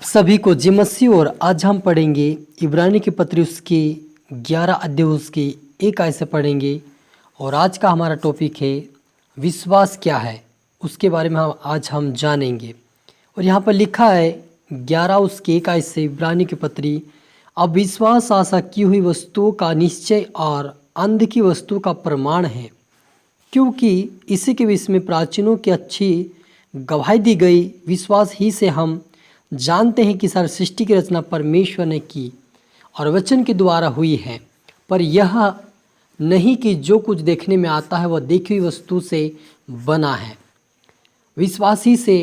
आप सभी को जय मसीह। और आज हम पढ़ेंगे इब्रानी की पत्री उसके 11 अध्याय उसके 1 आयत से पढ़ेंगे। और आज का हमारा टॉपिक है विश्वास क्या है, उसके बारे में आज हम जानेंगे। और यहाँ पर लिखा है 11 उसके 1 आयत से इब्रानी की पत्री, अब विश्वास आशा की हुई वस्तुओं का निश्चय और अनदेखी वस्तु का प्रमाण है, क्योंकि इसी के विषय में प्राचीनों की अच्छी गवाही दी गई। विश्वास ही से हम जानते हैं कि सारी सृष्टि की रचना परमेश्वर ने की और वचन के द्वारा हुई है, पर यह नहीं कि जो कुछ देखने में आता है वह देखी हुई वस्तु से बना है। विश्वास ही से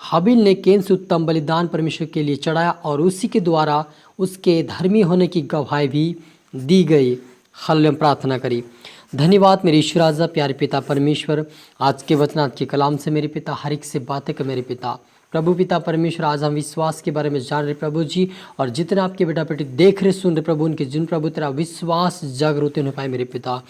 हाबिल ने कैन से उत्तम बलिदान परमेश्वर के लिए चढ़ाया और उसी के द्वारा उसके धर्मी होने की गवाही भी दी गई। हालेलुया। प्रार्थना करी। धन्यवाद मेरे ईश्वर राजा, प्यारे पिता परमेश्वर, आज के वचन आज के कलाम से मेरे पिता हर एक से बातें कर मेरे पिता प्रभु पिता परमेश्वर। आज हम विश्वास के बारे में जान रहे प्रभु जी, और जितने आपके बेटा बेटी देख रहे सुन रहे प्रभु, उनके जिन प्रभु तेरा विश्वास जागृत हो पाए मेरे पिता।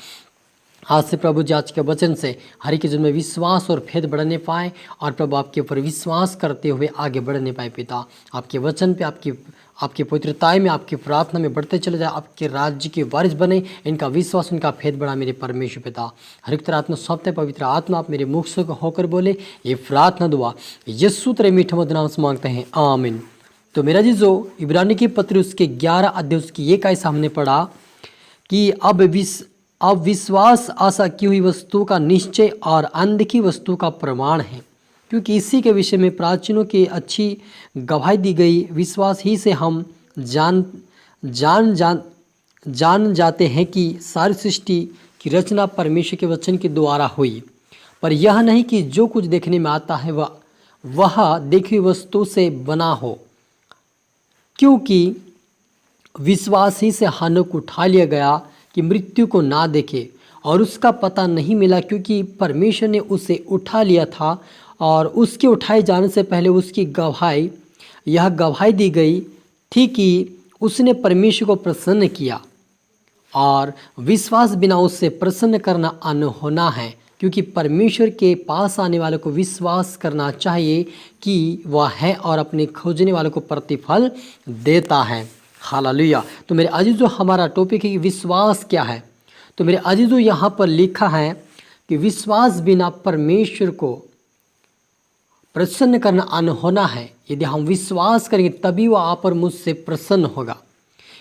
आज से प्रभु जी आज के वचन से हर एक जन में विश्वास और भेद बढ़ने पाए, और प्रभु आपके ऊपर विश्वास करते हुए आगे बढ़ने पाए पिता। आपके वचन पे आपकी पवित्रताएं में आपकी प्रार्थना में बढ़ते चले जाए, आपके राज्य के वारिस बने। इनका विश्वास उनका भेद बढ़ा मेरे परमेश्वर पिता। हर एक तरह आत्मा सौंपते पवित्र आत्मा आप मेरे मुख से होकर बोले। ये प्रार्थना दुआ यीशु तेरे मीठे मधुर नाम से मांगते हैं, आमीन। तो मेरा जी जो इब्रानी की पत्री उसके 11 अध्याय उसकी 1 आयत हमने पढ़ा कि अब विश्वास आशा की हुई वस्तु का निश्चय और अनदेखी वस्तु का प्रमाण है, क्योंकि इसी के विषय में प्राचीनों की अच्छी गवाही दी गई। विश्वास ही से हम जान जाते हैं कि सारी सृष्टि की रचना परमेश्वर के वचन के द्वारा हुई, पर यह नहीं कि जो कुछ देखने में आता है वह देखी हुई वस्तु से बना हो, क्योंकि विश्वास ही से हानोक उठा लिया गया कि मृत्यु को ना देखे, और उसका पता नहीं मिला, क्योंकि परमेश्वर ने उसे उठा लिया था। और उसके उठाए जाने से पहले उसकी यह गवाही दी गई थी कि उसने परमेश्वर को प्रसन्न किया, और विश्वास बिना उससे प्रसन्न करना अनहोना है, क्योंकि परमेश्वर के पास आने वाले को विश्वास करना चाहिए कि वह है और अपने खोजने वालों को प्रतिफल देता है। हालेलुया। तो मेरे अजीजों, हमारा टॉपिक है कि विश्वास क्या है। तो मेरे अजीजों, यहाँ पर लिखा है कि विश्वास बिना परमेश्वर को प्रसन्न करना अनहोना है। यदि हम विश्वास करेंगे तभी वह आप और मुझसे प्रसन्न होगा।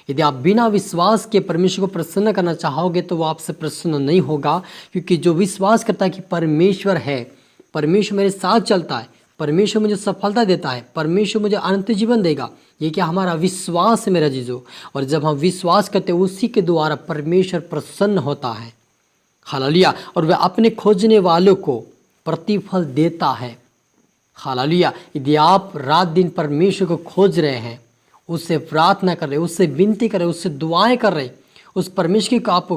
यदि आप बिना विश्वास के परमेश्वर को प्रसन्न करना चाहोगे तो वह आपसे प्रसन्न नहीं होगा, क्योंकि जो विश्वास करता है कि परमेश्वर है, परमेश्वर मेरे साथ चलता है, परमेश्वर मुझे सफलता देता है, परमेश्वर मुझे अनंत जीवन देगा, ये क्या हमारा विश्वास है मेरा जीजो। और जब हम विश्वास करते हैं उसी के द्वारा परमेश्वर प्रसन्न होता है। हालेलुया। और वह अपने खोजने वालों को प्रतिफल देता है। हालेलुया। यदि आप रात दिन परमेश्वर को खोज रहे हैं, उससे प्रार्थना कर रहे, उससे विनती कर रहे, उससे दुआएं कर रहे, उस परमेश्वर को आप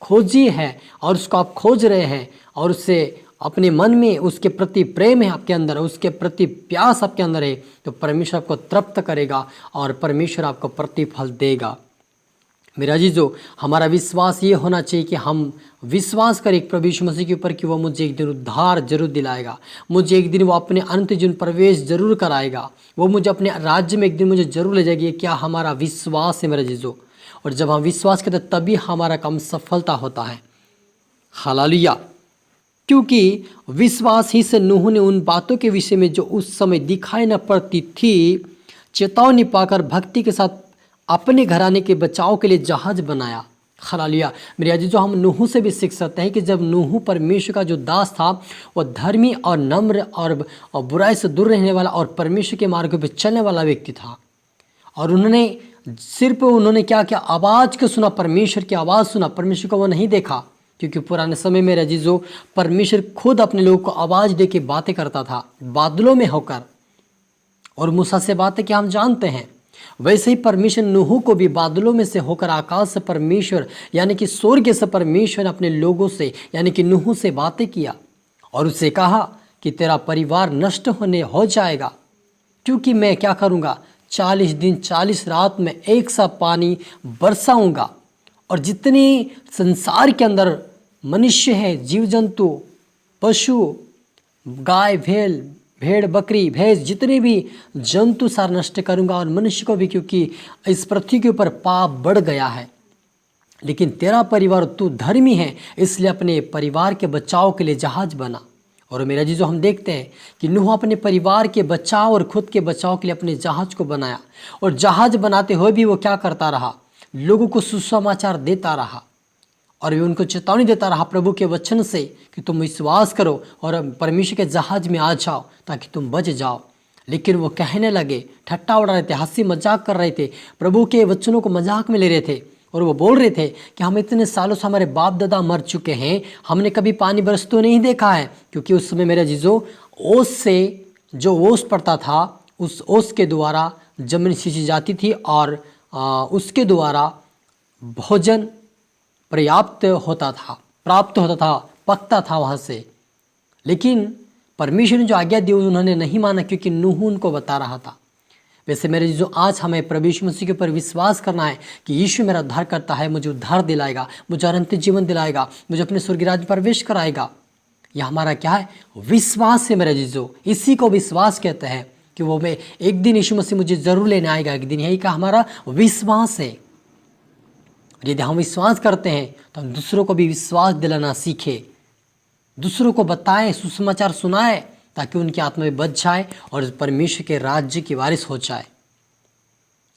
खोजी है और उसको आप खोज रहे हैं, और उससे अपने मन में उसके प्रति प्रेम है आपके अंदर, उसके प्रति प्यास आपके अंदर है, तो परमेश्वर आपको तृप्त करेगा और परमेश्वर आपको प्रतिफल देगा। मेरा जीजो, हमारा विश्वास ये होना चाहिए कि हम विश्वास करें प्रभु यीशु मसीह के ऊपर कि वह मुझे एक दिन उद्धार जरूर दिलाएगा, मुझे एक दिन वो अपने अनंत जीवन प्रवेश जरूर कराएगा, वो मुझे अपने राज्य में एक दिन मुझे जरूर ले जाएगी। क्या हमारा विश्वास है मेरा जीजो। और जब हम विश्वास करते तभी हमारा काम सफलता होता है। हालेलुया। क्योंकि विश्वास ही से नूह ने उन बातों के विषय में जो उस समय दिखाई न पड़ती थी चेतावनी पाकर भक्ति के साथ अपने घराने के बचाव के लिए जहाज बनाया। हालेलुया। मेरे अजीजों, हम नूह से भी सीख सकते हैं कि जब नूह परमेश्वर का जो दास था, वह धर्मी और नम्र और बुराई से दूर रहने वाला और परमेश्वर के मार्ग पर चलने वाला व्यक्ति था। और उन्होंने क्या क्या आवाज़ को सुना, परमेश्वर की आवाज़ सुना, परमेश्वर को वो नहीं देखा, क्योंकि पुराने समय में अजीजों परमेश्वर खुद अपने लोगों को आवाज़ दे के बातें करता था बादलों में होकर। और मूसा से बातें क्या हम जानते हैं, वैसे ही परमेश्वर नूह को भी बादलों में से होकर आकाश से परमेश्वर यानी कि स्वर्ग से परमेश्वर ने अपने लोगों से यानी कि नूह से बातें किया और उससे कहा कि तेरा परिवार नष्ट हो जाएगा, क्योंकि मैं क्या करूँगा, 40 दिन 40 रात में एक सा पानी बरसाऊँगा, और जितने संसार के अंदर मनुष्य है, जीव जंतु, पशु, गाय भेड़ भेड़ बकरी भैंस जितने भी जंतु सार नष्ट करूंगा और मनुष्य को भी, क्योंकि इस पृथ्वी के ऊपर पाप बढ़ गया है। लेकिन तेरा परिवार, तू धर्मी है, इसलिए अपने परिवार के बचाव के लिए जहाज बना। और मेरा जी, जो हम देखते हैं कि नूह अपने परिवार के बचाव और खुद के बचाव के लिए अपने जहाज को बनाया, और जहाज बनाते हुए भी वो क्या करता रहा, लोगों को सुसमाचार देता रहा और उनको चेतावनी देता रहा प्रभु के वचन से कि तुम विश्वास करो और परमेश्वर के जहाज में आ जाओ ताकि तुम बच जाओ। लेकिन वो कहने लगे, ठट्टा उड़ा रहे थे, हंसी मजाक कर रहे थे, प्रभु के वचनों को मजाक में ले रहे थे और वो बोल रहे थे कि हम इतने सालों से, हमारे बाप दादा मर चुके हैं, हमने कभी पानी बरस तो नहीं देखा है। क्योंकि उस समय मेरे जीजो ओस से जो ओस पड़ता था, उस ओस के द्वारा जमीन सींची जाती थी और उसके द्वारा भोजन पर्याप्त होता था, प्राप्त होता था, पकता था वहाँ से। लेकिन परमेश्वर ने जो आज्ञा दी उन्होंने नहीं माना, क्योंकि नूह उनको बता रहा था। वैसे मेरे जो आज हमें प्रभु यीशु मसीह के ऊपर विश्वास करना है कि यीशु मेरा उद्धार करता है, मुझे उद्धार दिलाएगा, मुझे अनंत जीवन दिलाएगा, मुझे अपने स्वर्गीय राज्य में प्रवेश कराएगा। यह हमारा क्या है, विश्वास है मेरे जीजो। इसी को विश्वास कहते हैं कि वो मैं एक दिन यीशु मसीह मुझे जरूर लेने आएगा एक दिन, यही का हमारा विश्वास है। यदि हम विश्वास करते हैं तो हम दूसरों को भी विश्वास दिलाना सीखे, दूसरों को बताएं, सुसमाचार सुनाएं, ताकि उनकी आत्मा में बच जाए और परमेश्वर के राज्य की वारिस हो जाए।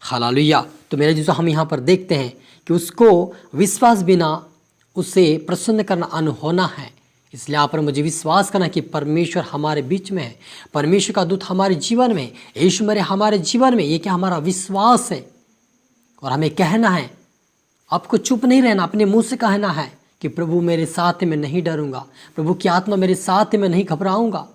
हालेलुया। तो मेरे जीजो, हम यहाँ पर देखते हैं कि उसको विश्वास बिना उसे प्रसन्न करना अनहोना है। इसलिए यहाँ पर मुझे विश्वास करना कि परमेश्वर हमारे बीच में है, परमेश्वर का दूत हमारे जीवन में, यीशु मसीह हमारे जीवन में, ये क्या हमारा विश्वास है। और हमें कहना है, आपको चुप नहीं रहना, अपने मुंह से कहना है कि प्रभु मेरे साथ है, मैं नहीं डरूंगा, प्रभु की आत्मा मेरे साथ है, मैं नहीं घबराऊंगा,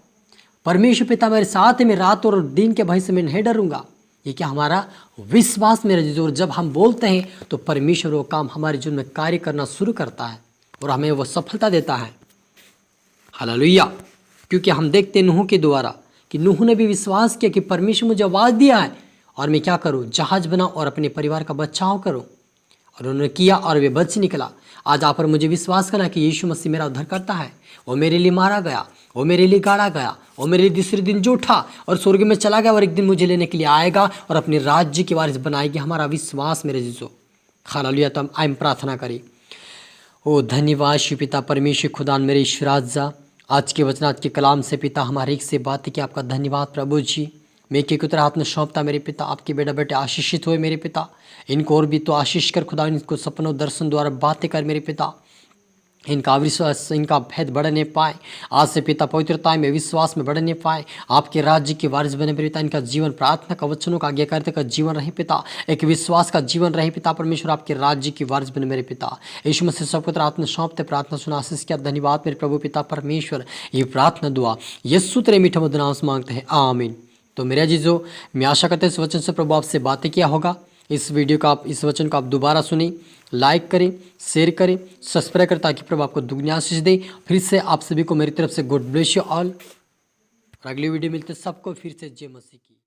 परमेश्वर पिता मेरे साथ है, मैं रात और दिन के भय से मैं नहीं डरूंगा। ये क्या हमारा विश्वास मेरे जीजो। जब हम बोलते हैं तो परमेश्वर वो काम हमारे जीवन में कार्य करना शुरू करता है और हमें वो सफलता देता है। हालेलुया। क्योंकि हम देखते हैं नूह के द्वारा कि नूह ने भी विश्वास किया कि परमेश्वर मुझे आवाज़ दिया है और मैं क्या करूँ, जहाज बनाऊँ और अपने परिवार का बचाव करूँ। और उन्होंने किया और वे बच निकला। आज आप पर मुझे विश्वास करना कि यीशु मसीह मेरा उद्धार करता है। वो मेरे लिए मारा गया, वो मेरे लिए गाड़ा गया, वो मेरे लिए दूसरे दिन जो उठा और स्वर्ग में चला गया और एक दिन मुझे लेने के लिए आएगा और अपने राज्य की वारिस बनाएगी। हमारा विश्वास मेरे जीजो। हालेलुया। तो हम प्रार्थना करें। ओ धन्यवाद शिव पिता परमेश्वर खुदान मेरे ईश्वराजा, आज के वचन, आज के कलाम से पिता हमारे एक से बात की आपका धन्यवाद प्रभु जी। मैं के कुतर हाथ में सौंपता मेरे पिता, आपके बेटा बेटे आशीषित हुए मेरे पिता, इनको और भी तो आशीष कर खुदा, इनको सपनों दर्शन द्वारा बातें कर मेरे पिता, इनका विश्वास, इनका भेद बढ़ने पाए। आज से पिता पवित्रता में, विश्वास में बढ़ने पाए, आपके राज्य के वारिस बने पिता। इनका जीवन प्रार्थना का, वचनों का, आज्ञाकारिता का जीवन रहे पिता, एक विश्वास का जीवन रहे पिता परमेश्वर, आपके राज्य की वारिस बने मेरे पिता। यीशु मसीह सब पुत्र आत्मा सौंपते प्रार्थना सुना आशीष किया। धन्यवाद मेरे प्रभु पिता परमेश्वर। ये प्रार्थना दुआ यीशु तेरे मीठे मधुर नाम से मांगते हैं, आमीन। तो मेरा जीजो, मैं आशा करते हैं इस वचन से प्रभु आपसे बातें किया होगा। इस वीडियो का आप, इस वचन को आप दोबारा सुने, लाइक करें, शेयर करें, सब्सक्राइब करें, ताकि प्रभु आपको दुगनी आशीष दे। फिर से आप सभी को मेरी तरफ से गॉड ब्लेस यू ऑल। अगली वीडियो मिलते सबको फिर से जय मसीह की।